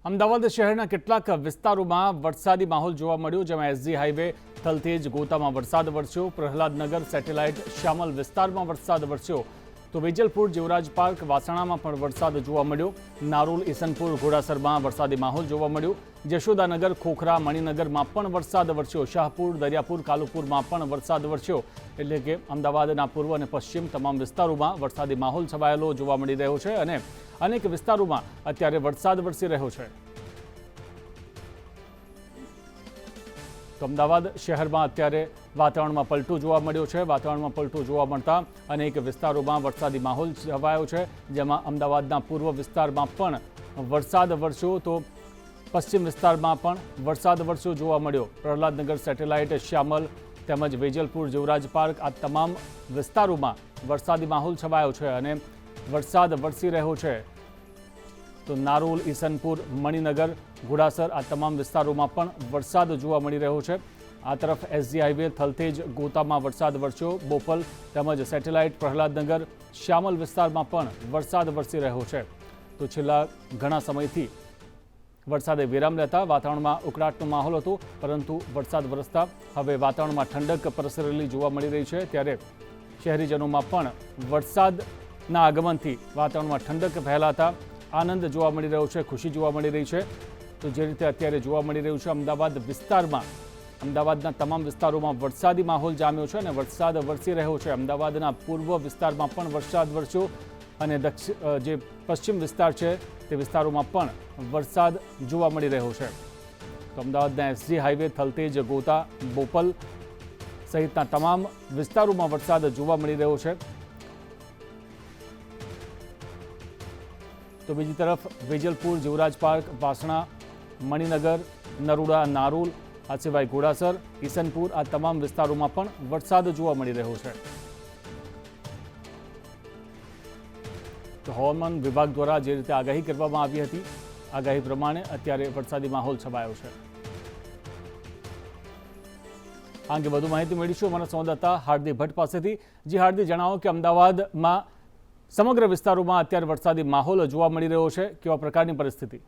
અમદાવાદ શહેરના કેટલાક વિસ્તારોમાં વરસાદી માહોલ જોવા મળ્યો, જેમાં એસજી હાઈવે થલતેજ ગોતામાં વરસાદ વરસ્યો, પ્રહલાદનગર સેટેલાઇટ શ્યામલ વિસ્તારમાં વરસાદ વરસ્યો, તો વેજલપુર જીવરાજ પાર્ક વાસણામાં પણ વરસાદ જોવા મળ્યો, નારોલ ઈસનપુર ઘોડાસરમાં વરસાદી માહોલ જોવા મળ્યો, જશોદાનગર ખોખરા મણિનગરમાં પણ વરસાદ વરસ્યો, શાહપુર દરિયાપુર કાલુપુરમાં પણ વરસાદ વરસ્યો। એટલે કે અમદાવાદના પૂર્વ અને પશ્ચિમ તમામ વિસ્તારોમાં વરસાદી માહોલ છવાયેલો જોવા મળી રહ્યો છે અને અનેક વિસ્તારોમાં અત્યારે વરસાદ વરસી રહ્યો છે। તો અમદાવાદ શહેરમાં અત્યારે વાતાવરણમાં પલટો જોવા મળ્યો છે। વાતાવરણમાં પલટો જોવા મળતા અનેક વિસ્તારોમાં વરસાદી માહોલ છવાયો છે, જેમાં અમદાવાદના પૂર્વ વિસ્તારમાં પણ વરસાદ વરસ્યો, તો પશ્ચિમ વિસ્તારમાં પણ વરસાદ વરસ્યો જોવા મળ્યો। પ્રહલાદનગર સેટેલાઇટ શ્યામલ તેમજ વેજલપુર જીવરાજ પાર્ક આ તમામ વિસ્તારોમાં વરસાદી માહોલ છવાયો છે અને વરસાદ વરસી રહ્યો છે। તો નારોલ ઈસનપુર મણિનગર ઘોડાસર આ તમામ વિસ્તારોમાં પણ વરસાદ જોવા મળી રહ્યો છે। આ તરફ એસજી હાઈવે થલતેજ ગોતામાં વરસાદ વરસ્યો, બોપલ તેમજ સેટેલાઇટ પ્રહલાદનગર શ્યામલ વિસ્તારમાં પણ વરસાદ વરસી રહ્યો છે। તો છેલ્લા ઘણા સમયથી વરસાદે વિરામ લેતા વાતાવરણમાં ઉકળાટનો માહોલ હતો, પરંતુ વરસાદ વરસતા હવે વાતાવરણમાં ઠંડક પ્રસરેલી જોવા મળી રહી છે। ત્યારે શહેરીજનોમાં પણ વરસાદના આગમનથી વાતાવરણમાં ઠંડક ફેલાતા આનંદ જોવા મળી રહ્યો છે, ખુશી જોવા મળી રહી છે। તો જે રીતે અત્યારે જોવા મળી રહ્યું છે અમદાવાદ વિસ્તારમાં, અમદાવાદના તમામ વિસ્તારોમાં વરસાદી માહોલ જામ્યો છે અને વરસાદ વરસી રહ્યો છે। અમદાવાદના પૂર્વ વિસ્તારમાં પણ વરસાદ વરસ્યો અને જે પશ્ચિમ વિસ્તાર છે તે વિસ્તારોમાં પણ વરસાદ જોવા મળી રહ્યો છે। તો અમદાવાદના એસજી હાઈવે થલતેજ ગોતા બોપલ સહિતના તમામ વિસ્તારોમાં વરસાદ જોવા મળી રહ્યો છે। તો બીજી તરફ વેજલપુર જીવરાજ પાર્ક વાસણા મણિનગર નરોડા નારોલ આ સિવાય ઘોડાસર ઈસનપુર આ તમામ વિસ્તારોમાં પણ વરસાદ જોવા મળી રહ્યો છે। તો હવામાન વિભાગ દ્વારા જે રીતે આગાહી કરવામાં આવી હતી, આગાહી પ્રમાણે અત્યારે વરસાદી માહોલ છવાયો છે। આ અંગે વધુ માહિતી મેળવીશું અમારા સંવાદદાતા હાર્દિક ભટ્ટ પાસેથી। જી હાર્દિક, જણાવો કે અમદાવાદમાં સમગ્ર વિસ્તારોમાં અત્યારે વરસાદી માહોલ જોવા મળી રહ્યો છે, કેવા પ્રકારની પરિસ્થિતિ?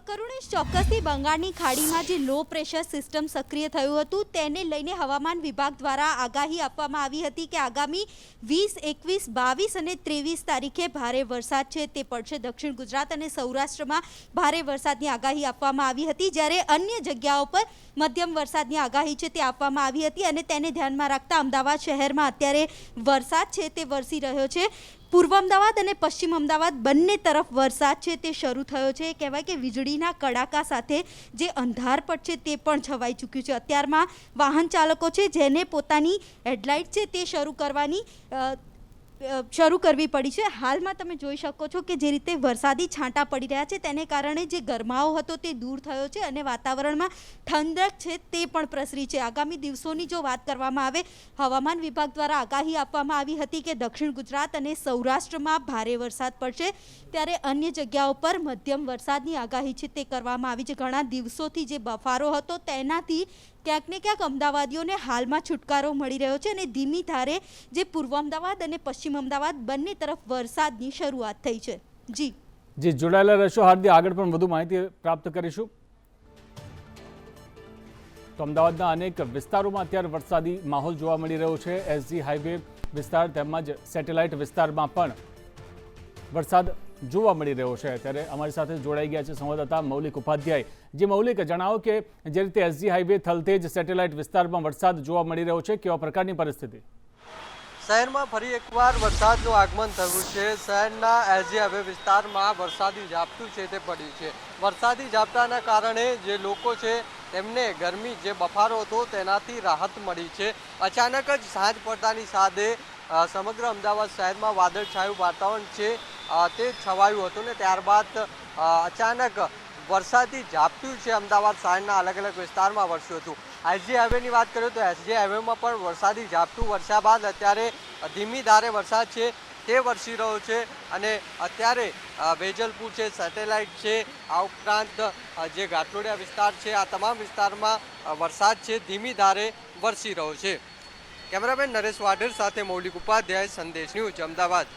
કરુણેશ, ચોક્કસથી બંગાળની ખાડીમાં જે લો પ્રેશર સિસ્ટમ સક્રિય થયું હતું તેને લઈને હવામાન વિભાગ દ્વારા આગાહી આપવામાં આવી હતી કે આગામી 20, 21, 22 અને 23 તારીખે ભારે વરસાદ છે તે પડશે। દક્ષિણ ગુજરાત અને સૌરાષ્ટ્રમાં ભારે વરસાદની આગાહી આપવામાં આવી હતી, જ્યારે અન્ય જગ્યાઓ પર મધ્યમ વરસાદની આગાહી છે તે આપવામાં આવી હતી અને તેને ધ્યાનમાં રાખતા અમદાવાદ શહેરમાં અત્યારે વરસાદ છે તે વરસી રહ્યો છે। પૂર્વ અમદાવાદ અને પશ્ચિમ અમદાવાદ બંને તરફ વરસાદ છે તે શરૂ થયો છે। કહેવાય કે વીજળીના કડાકા સાથે જે અંધારપટ છે તે પણ છવાઈ ચૂક્યું છે। અત્યારમાં વાહન ચાલકો છે જેને પોતાની હેડલાઇટ છે તે શરૂ કરવી પડી છે। હાલમાં તમે જોઈ શકો છો કે જે રીતે વરસાદી છાંટા પડી રહ્યા છે તેને કારણે જે ગરમાવો હતો તે દૂર થયો છે અને વાતાવરણમાં ઠંડક છે તે પણ પ્રસરી છે। આગામી દિવસોની જો વાત કરવામાં આવે, હવામાન વિભાગ દ્વારા આગાહી આપવામાં આવી હતી કે દક્ષિણ ગુજરાત અને સૌરાષ્ટ્રમાં ભારે વરસાદ પડશે, ત્યારે અન્ય જગ્યાઓ પર મધ્યમ વરસાદની આગાહી છે તે કરવામાં આવી છે। ઘણા દિવસોથી જે બફારો હતો તેનાથી ક્યાંક ને ક્યાંક અમદાવાદીઓને હાલમાં છુટકારો મળી રહ્યો છે અને ધીમી ધારે જે પૂર્વ અમદાવાદ અને પશ્ચિમ અમદાવાદ બંને તરફ વરસાદની શરૂઆત થઈ છે। જી જોડાયેલા રહેશો હાર્દિક, આગળ પણ વધુ માહિતી પ્રાપ્ત કરીશું। તો અમદાવાદના અનેક વિસ્તારોમાં અત્યારે વરસાદી માહોલ જોવા મળી રહ્યો છે। એસજી હાઈવે વિસ્તાર તેમજ સેટેલાઇટ વિસ્તારમાં પણ વરસાદ જોવા મળી રહ્યો છે। ત્યારે અમારી સાથે જોડાઈ ગયા છે સંવાદદાતા મૌલિક ઉપાધ્યાય। જે મૌલિક, જણાવો કે જે રીતે એસજી હાઈવે થલતેજ સેટેલાઇટ વિસ્તારમાં વરસાદ જોવા મળી રહ્યો છે, કેવા પ્રકારની પરિસ્થિતિ? શહેરમાં ફરી એકવાર વરસાદનું આગમન થયું છે। શહેરના એસજી હાઈવે વિસ્તારમાં વરસાદી ઝાપટું છે તે પડ્યું છે। વરસાદી ઝાપટાના કારણે જે લોકો છે તેમને ગરમી જે બફારો હતો તેનાથી રાહત મળી છે। અચાનક જ સાંજ પડતાની સાથે સમગ્ર અમદાવાદ શહેરમાં વાદળછાયું વાતાવરણ છે તે છવાયું હતું ને ત્યારબાદ અચાનક વરસાદી ઝાપટું છે અમદાવાદ શહેરના અલગ અલગ વિસ્તારમાં વરસ્યું હતું। એસજી હાઈવેની વાત કરીએ તો એસજી હાઈવેમાં પણ વરસાદી ઝાપટું વરસ્યા બાદ અત્યારે ધીમી ધારે વરસાદ છે તે વરસી રહ્યો છે અને અત્યારે વેજલપુર છે, સેટેલાઇટ છે, આ ઉપરાંત જે ઘાટલોડિયા વિસ્તાર છે, આ તમામ વિસ્તારમાં વરસાદ છે ધીમી ધારે વરસી રહ્યો છે। કેમેરામેન નરેશ વાઢેર સાથે મૌલિક ઉપાધ્યાય, સંદેશ ન્યૂઝ, અમદાવાદ।